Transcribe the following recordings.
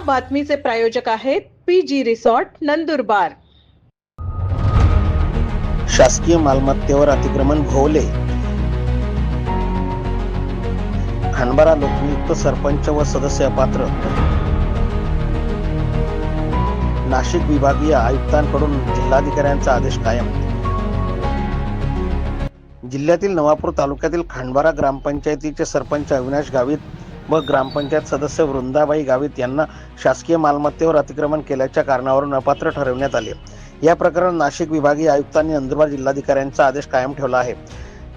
बातमीचे प्रायोजक आहेत PG resort Nandurbar. शासकीय मालमत्तेवर अतिक्रमण भोवले। खांडबारा लोकनियुक्त सरपंच व सदस्य अपात्र। नाशिक विभागीय आयुक्तांकडून जिल्हाधिकाऱ्यांचा आदेश कायम। जिल्ह्यातील नवापूर तालुक्यातील खांडबारा ग्रामपंचायतीचे सरपंच अविनाश गावित व ग्रामपंचायत सदस्य वृंदाबाई गावित यांना शासकीय मालमत्तेवर अतिक्रमण केल्याच्या कारणावरून अपात्र ठरवण्यात आले। या प्रकरणात नाशिक विभागीय आयुक्तांनी नंदुरबार जिल्हाधिकाऱ्यांचा आदेश कायम ठेवला आहे।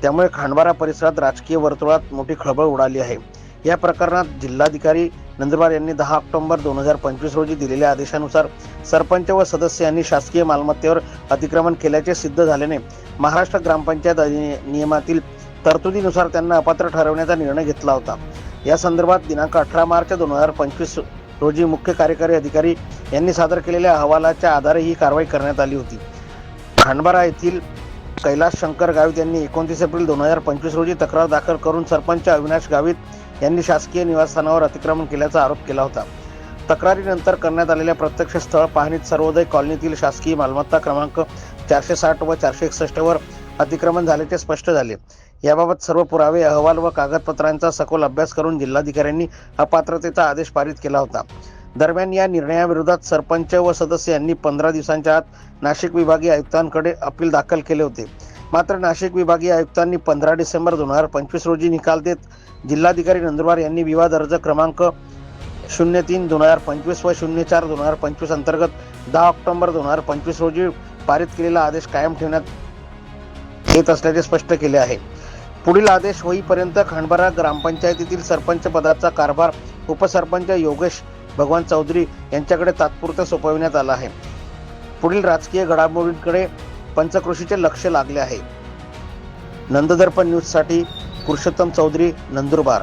त्यामुळे खांडबारा परिसरात राजकीय वर्तुळात मोठी खळबळ उडाली आहे। या प्रकरणात जिल्हाधिकारी नंदुरबार यांनी 10 ऑक्टोबर 2025 रोजी दिलेल्या आदेशानुसार सरपंच व सदस्य यांनी शासकीय मालमत्तेवर अतिक्रमण केल्याचे सिद्ध झाल्याने महाराष्ट्र ग्रामपंचायत अधिनियमातील तरतुदीनुसार त्यांना अपात्र ठरवण्याचा निर्णय घेतला होता। या संदर्भात दिनांक 18 मार्च 2025 रोजी मुख्य कार्यकारी अधिकारी यांनी सादर केलेल्या अहवालाच्या आधारे ही कारवाई करण्यात आली होती। खांडबारा येथील कैलास शंकर गावित यांनी 29 एप्रिल 2025 रोजी तक्रार दाखल करून सरपंच अविनाश गावित यांनी शासकीय निवासस्थानावर अतिक्रमण केल्याचा आरोप केला होता। तक्रारीनंतर करण्यात आलेल्या प्रत्यक्ष स्थळ पाहणीत सर्वोदय कॉलनीतील शासकीय मालमत्ता क्रमांक 460 व 461 वर अतिक्रमण झाल्याचे स्पष्ट झाले। याबाबत सर्व पुरावे, अहवाल व कागदपत्रांचा सखोल अभ्यास करून जिल्हाधिकाऱ्यांनी अपात्रतेचा आदेश पारित केला होता। दरम्यान या निर्णयाविरोधात सरपंच व सदस्य यांनी 15 दिवसांच्या आत नाशिक विभागीय आयुक्तांकडे अपील दाखल केले होते। मात्र नाशिक विभागीय आयुक्तांनी 15 डिसेंबर 2025 रोजी निकाल देत जिल्हाधिकारी नंदुरबार यांनी विवाद अर्ज क्रमांक 03/2025 व 04/2025 अंतर्गत 10 ऑक्टोबर 2025 रोजी पारित केलेला आदेश कायम ठेवण्यात येत असल्याचे स्पष्ट केले आहे। पुढील आदेश होईपर्यंत खांडबारा ग्रामपंचायतीतील सरपंच पदाचा कारभार उपसरपंच योगेश भगवान चौधरी यांच्याकडे तात्पुरते सोपविण्यात आला आहे। पुढील राजकीय घडामोडींकडे पंचक्रोशीचे लक्ष लागले आहे। नंददर्पण न्यूज साठी पुरुषोत्तम चौधरी, नंदुरबार।